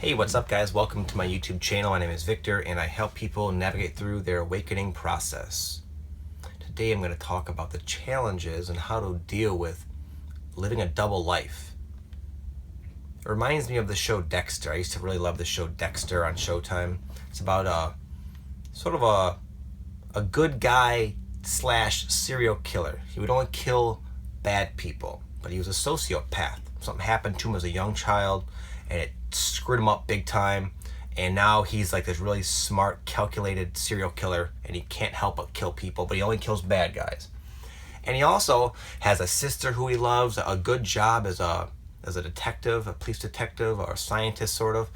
Hey, what's up guys? Welcome to my YouTube channel. My name is Victor and I help people navigate through their awakening process. Today I'm going to talk about the challenges and how to deal with living a double life. It reminds me of the show Dexter. I used to really love the show Dexter on Showtime. It's about a good guy slash serial killer. He would only kill bad people, but he was a sociopath. Something happened to him as a young child and it screwed him up big time, and now he's like this really smart, calculated serial killer, and he can't help but kill people, but he only kills bad guys. And he also has a sister who he loves, a good job as a detective, a police detective or a scientist sort of,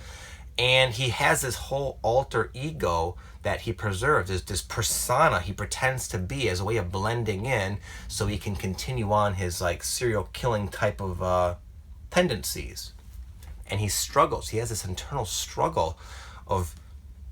and he has this whole alter ego that he preserves, this persona he pretends to be as a way of blending in so he can continue on his like serial killing type of tendencies. And he struggles. He has this internal struggle of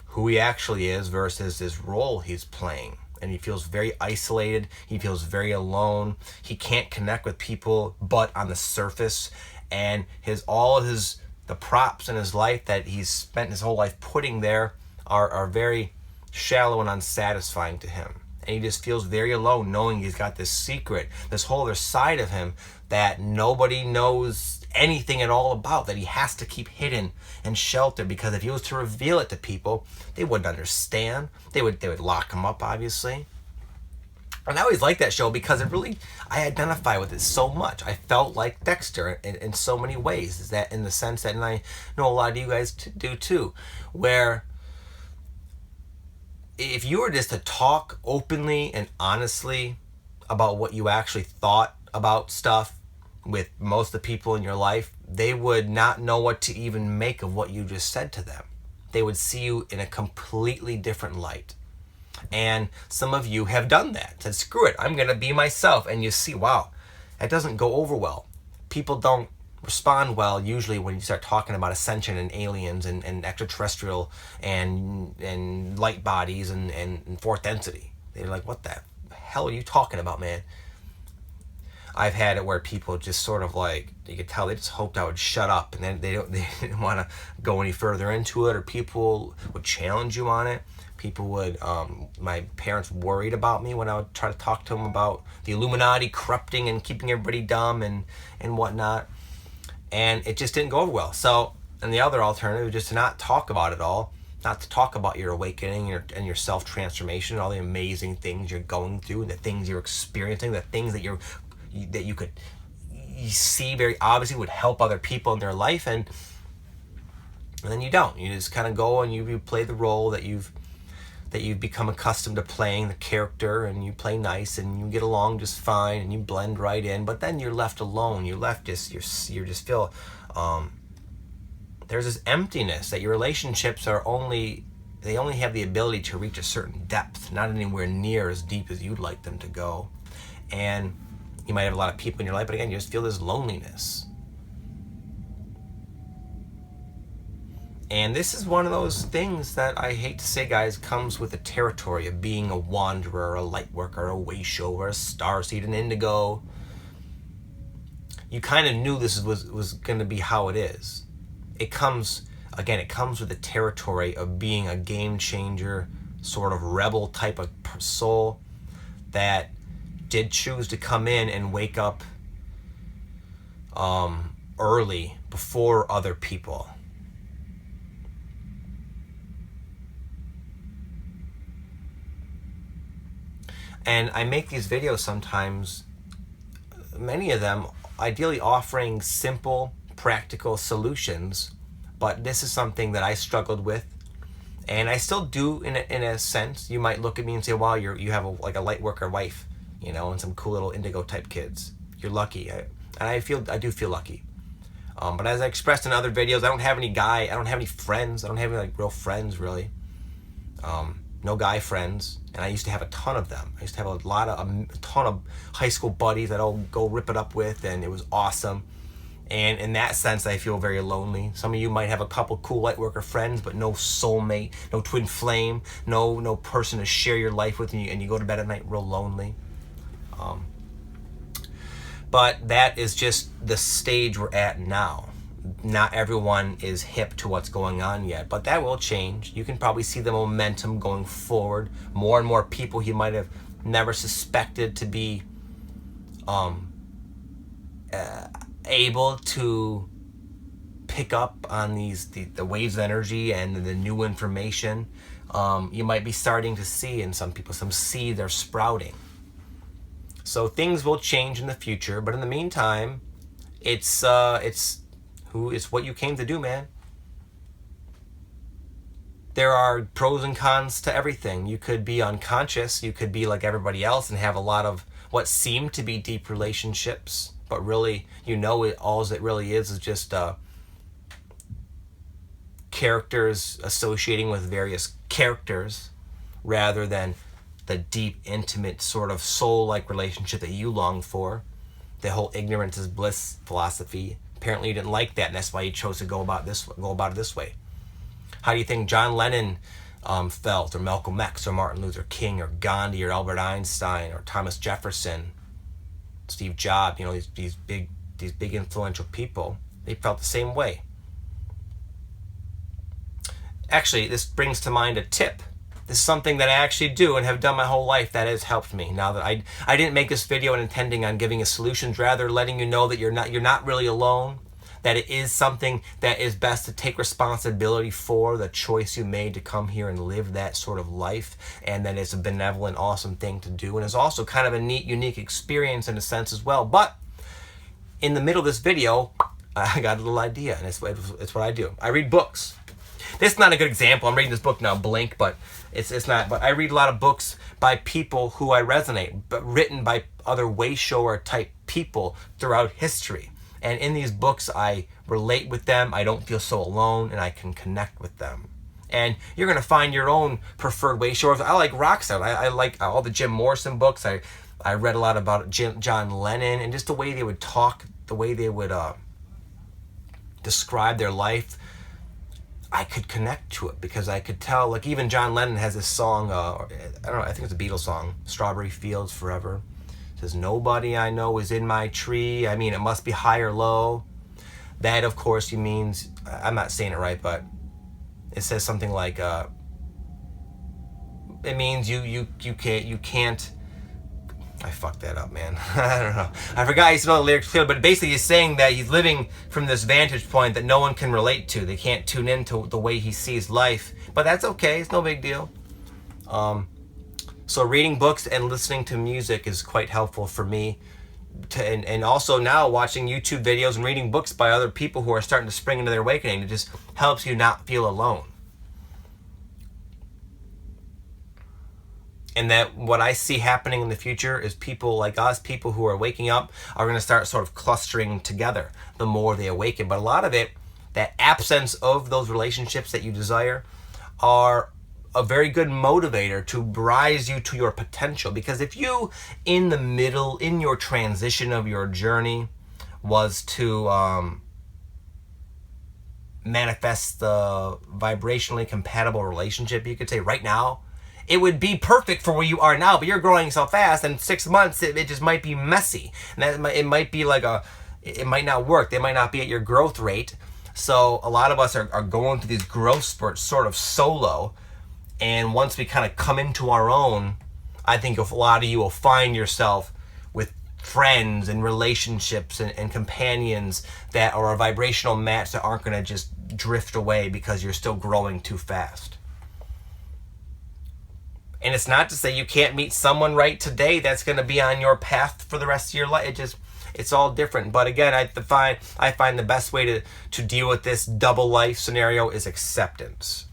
who he actually is versus this role he's playing. And he feels very isolated. He feels very alone. He can't connect with people but on the surface. And the props in his life that he's spent his whole life putting there are very shallow and unsatisfying to him. And he just feels very alone knowing he's got this secret, this whole other side of him that nobody knows anything at all about, that he has to keep hidden and sheltered, because if he was to reveal it to people, they wouldn't understand. They would lock him up, obviously. And I always liked that show because I identify with it so much. I felt like Dexter in so many ways. Is that in the sense that, and I know a lot of you guys do too, where if you were just to talk openly and honestly about what you actually thought about stuff with most of the people in your life, they would not know what to even make of what you just said to them. They would see you in a completely different light. And some of you have done that. Said, screw it, I'm going to be myself. And you see, wow, that doesn't go over well. People don't respond well usually when you start talking about ascension and aliens and extraterrestrial and light bodies and fourth density. They're like, what the hell are you talking about, man? I've had it where people just sort of like, you could tell they just hoped I would shut up, and then they didn't want to go any further into it, or people would challenge you on it. People would, my parents worried about me when I would try to talk to them about the Illuminati corrupting and keeping everybody dumb and whatnot. And it just didn't go over well. So, and the other alternative is just to not talk about it all, not to talk about your awakening and your self-transformation, all the amazing things you're going through, and the things you're experiencing, the things that you see very obviously would help other people in their life, and then you don't. You just kind of go and you play the role that you've become accustomed to playing, the character, and you play nice and you get along just fine and you blend right in, but then you're left alone. You're left just feel there's this emptiness that your relationships only have the ability to reach a certain depth, not anywhere near as deep as you'd like them to go. And you might have a lot of people in your life, but again, you just feel this loneliness. And this is one of those things that I hate to say, guys, comes with the territory of being a wanderer, a light worker, a way shower, a starseed, an indigo. You kind of knew this was going to be how it is. It comes with the territory of being a game changer, sort of rebel type of soul that did choose to come in and wake up early before other people. And I make these videos sometimes, many of them ideally offering simple, practical solutions, but this is something that I struggled with, and I still do in a sense. You might look at me and say, wow, you have a Lightworker wife, and some cool little indigo type kids. You're lucky. I do feel lucky. But as I expressed in other videos, I don't have any friends. I don't have any real friends, really. No guy friends, and I used to have a ton of them. I used to have a ton of high school buddies that I'll go rip it up with, and it was awesome. And in that sense, I feel very lonely. Some of you might have a couple cool Lightworker friends, but no soulmate, no twin flame, no person to share your life with, and you go to bed at night real lonely. But that is just the stage we're at now. Not everyone is hip to what's going on yet, but that will change. You can probably see the momentum going forward. More and more people you might have never suspected to be able to pick up on the waves of energy and the new information. You might be starting to see in some people, some seeds are sprouting. So things will change in the future, but in the meantime, it's what you came to do, man. There are pros and cons to everything. You could be unconscious, you could be like everybody else and have a lot of what seem to be deep relationships, but really, all it really is just characters associating with various characters, rather than the deep, intimate, sort of soul-like relationship that you long for. The whole ignorance is bliss philosophy. Apparently you didn't like that, and that's why you chose to go about it this way. How do you think John Lennon felt, or Malcolm X, or Martin Luther King, or Gandhi, or Albert Einstein, or Thomas Jefferson, Steve Jobs? These big influential people. They felt the same way. Actually, this brings to mind a tip. This is something that I actually do and have done my whole life that has helped me. Now that I didn't make this video intending on giving you solutions, rather letting you know that you're not really alone, that it is something that is best to take responsibility for, the choice you made to come here and live that sort of life, and that it's a benevolent, awesome thing to do, and it's also kind of a neat, unique experience in a sense as well. But in the middle of this video, I got a little idea, and it's what I do. I read books. This is not a good example. I'm reading this book now, Blink, but it's not. But I read a lot of books by people who I resonate, but written by other way-shower type people throughout history. And in these books, I relate with them. I don't feel so alone, and I can connect with them. And you're going to find your own preferred way-showers. I like rock style. I like all the Jim Morrison books. I read a lot about John Lennon, and just the way they would talk, the way they would describe their life. I could connect to it because I could tell, like even John Lennon has this song, I don't know, I think it's a Beatles song, Strawberry Fields Forever. It says, nobody I know is in my tree. I mean, it must be high or low. That, of course, means, I'm not saying it right, but it says something like, it means you can't, I fucked that up, man. I don't know. I forgot I used to know the lyrics clearly, but basically he's saying that he's living from this vantage point that no one can relate to. They can't tune into the way he sees life. But that's okay. It's no big deal. So reading books and listening to music is quite helpful for me. And also now watching YouTube videos and reading books by other people who are starting to spring into their awakening. It just helps you not feel alone. And that what I see happening in the future is people like us, people who are waking up, are going to start sort of clustering together the more they awaken. But a lot of it, that absence of those relationships that you desire, are a very good motivator to rise you to your potential. Because if you, in the middle, in your transition of your journey, was to manifest the vibrationally compatible relationship, you could say right now, it would be perfect for where you are now, but you're growing so fast, and 6 months, it just might be messy. And it might be like it might not work. They might not be at your growth rate. So a lot of us are going through these growth spurts sort of solo. And once we kind of come into our own, I think a lot of you will find yourself with friends and relationships and companions that are a vibrational match that aren't going to just drift away because you're still growing too fast. And it's not to say you can't meet someone right today that's going to be on your path for the rest of your life. It's all different. But again, I find the best way to deal with this double life scenario is acceptance.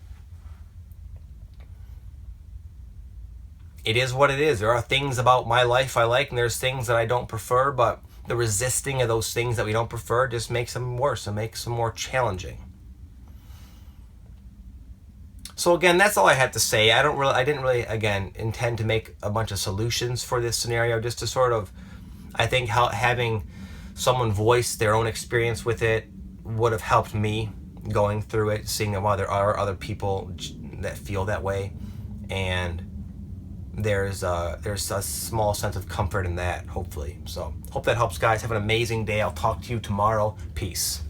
It is what it is. There are things about my life I like, and there's things that I don't prefer, but the resisting of those things that we don't prefer just makes them worse and makes them more challenging. So again, that's all I had to say. I didn't really, again, intend to make a bunch of solutions for this scenario, just to sort of, I think having someone voice their own experience with it would have helped me going through it, seeing that while there are other people that feel that way, and there's a small sense of comfort in that, hopefully. So hope that helps, guys. Have an amazing day. I'll talk to you tomorrow. Peace.